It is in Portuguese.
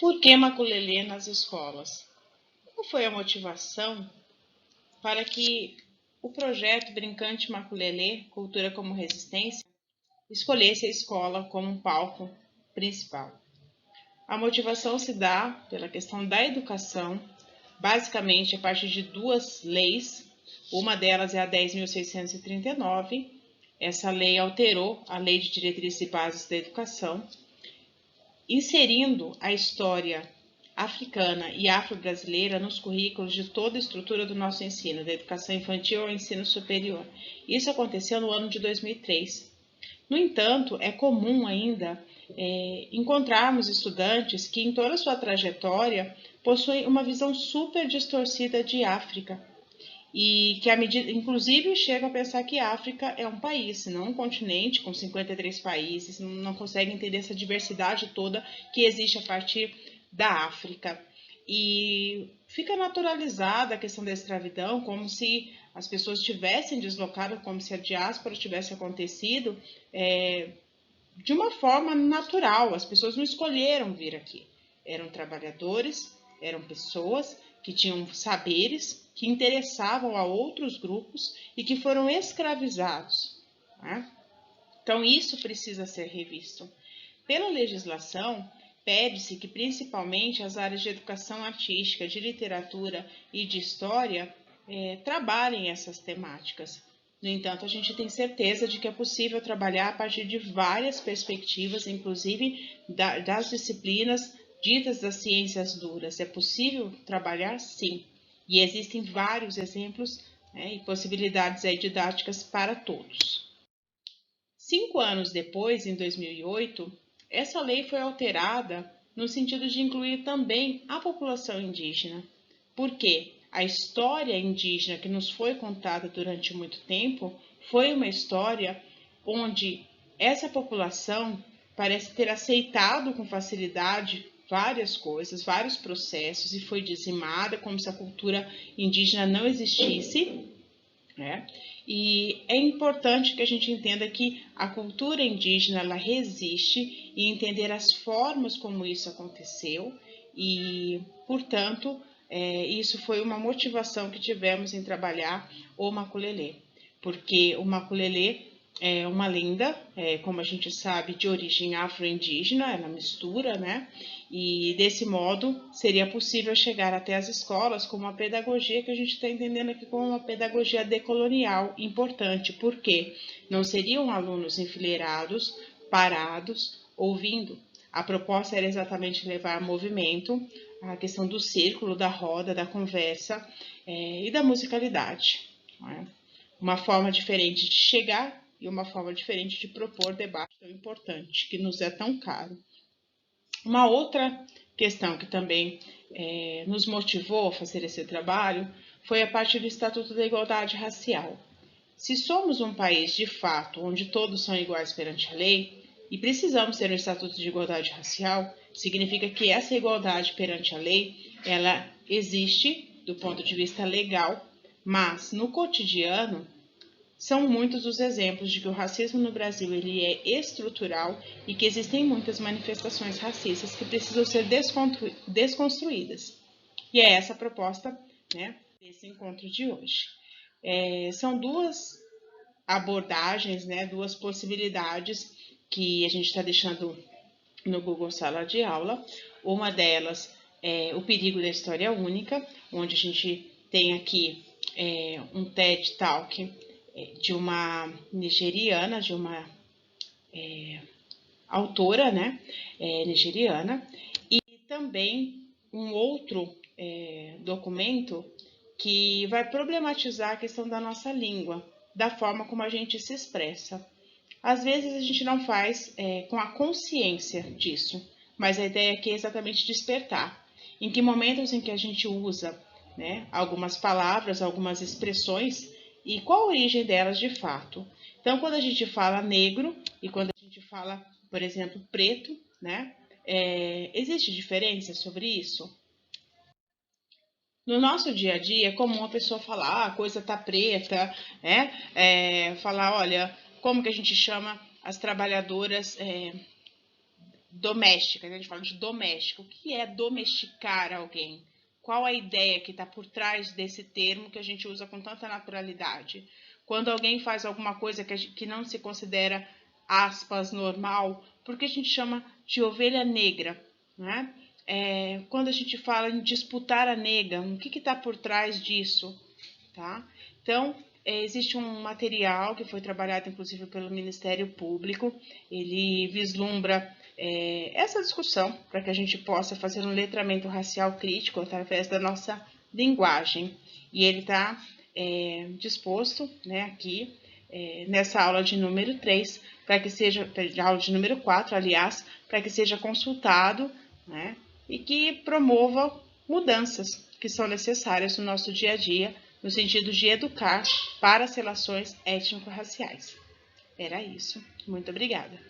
Por que maculelê nas escolas? Qual foi a motivação para que o projeto Brincante Maculelê, Cultura como Resistência, escolhesse a escola como um palco principal? A motivação se dá pela questão da educação, basicamente a partir de duas leis. Uma delas é a 10.639. Essa lei alterou a Lei de Diretrizes e Bases da Educação, inserindo a história africana e afro-brasileira nos currículos de toda a estrutura do nosso ensino, da educação infantil ao ensino superior. Isso aconteceu no ano de 2003. No entanto, é comum ainda encontrarmos estudantes que, em toda a sua trajetória, possuem uma visão super distorcida de África e que, inclusive, chega a pensar que a África é um país, não um continente com 53 países, não consegue entender essa diversidade toda que existe a partir da África. E fica naturalizada a questão da escravidão, como se as pessoas tivessem deslocado, como se a diáspora tivesse acontecido de uma forma natural. As pessoas não escolheram vir aqui. Eram trabalhadores, eram pessoas que tinham saberes, que interessavam a outros grupos e que foram escravizados. Né? Então, isso precisa ser revisto. Pela legislação, pede-se que principalmente as áreas de educação artística, de literatura e de história trabalhem essas temáticas. No entanto, a gente tem certeza de que é possível trabalhar a partir de várias perspectivas, inclusive das disciplinas ditas das ciências duras. É possível trabalhar, sim. E existem vários exemplos e possibilidades didáticas para todos. 5 anos depois, em 2008, essa lei foi alterada no sentido de incluir também a população indígena. Por quê? A história indígena que nos foi contada durante muito tempo foi uma história onde essa população parece ter aceitado com facilidade várias coisas, vários processos e foi dizimada como se a cultura indígena não existisse, né? E é importante que a gente entenda que a cultura indígena ela resiste e entender as formas como isso aconteceu e, portanto, isso foi uma motivação que tivemos em trabalhar o maculelê, porque o maculelê é uma lenda, como a gente sabe, de origem afro-indígena, ela mistura, né? E desse modo seria possível chegar até as escolas com uma pedagogia que a gente está entendendo aqui como uma pedagogia decolonial importante, porque não seriam alunos enfileirados, parados, ouvindo. A proposta era exatamente levar movimento, a questão do círculo, da roda, da conversa e da musicalidade. Né? Uma forma diferente de chegar e uma forma diferente de propor debate tão importante, que nos é tão caro. Uma outra questão que também nos motivou a fazer esse trabalho foi a partir do Estatuto da Igualdade Racial. Se somos um país, de fato, onde todos são iguais perante a lei, e precisamos ter um Estatuto de Igualdade Racial, significa que essa igualdade perante a lei, ela existe do ponto de vista legal, mas no cotidiano, são muitos os exemplos de que o racismo no Brasil ele é estrutural e que existem muitas manifestações racistas que precisam ser desconstruídas. E é essa a proposta, né, desse encontro de hoje. São duas abordagens, né, duas possibilidades que a gente está deixando no Google Sala de Aula. Uma delas é o perigo da história única, onde a gente tem aqui um TED Talk de uma nigeriana, de uma autora, né, nigeriana, e também um outro documento que vai problematizar a questão da nossa língua, da forma como a gente se expressa. Às vezes a gente não faz com a consciência disso, mas a ideia aqui é exatamente despertar. Em que momentos em que a gente usa, né, algumas palavras, algumas expressões e qual a origem delas de fato. Então, quando a gente fala negro e quando a gente fala, por exemplo, preto, né, existe diferença sobre isso? No nosso dia a dia é comum a pessoa falar, a coisa tá preta, né? Falar, olha, como que a gente chama as trabalhadoras doméstica, a gente fala de doméstica. O que é domesticar alguém? Qual a ideia que está por trás desse termo que a gente usa com tanta naturalidade? Quando alguém faz alguma coisa que não se considera, aspas, normal, por que a gente chama de ovelha negra, né? Quando a gente fala em disputar a nega, o que está por trás disso? Tá? Então, existe um material que foi trabalhado, inclusive, pelo Ministério Público. Ele vislumbra essa discussão para que a gente possa fazer um letramento racial crítico através da nossa linguagem. E ele está disposto, né, aqui, nessa aula de número 3, para que seja, aula de número 4, aliás, para que seja consultado, né, e que promova mudanças que são necessárias no nosso dia a dia, no sentido de educar para as relações étnico-raciais. Era isso. Muito obrigada.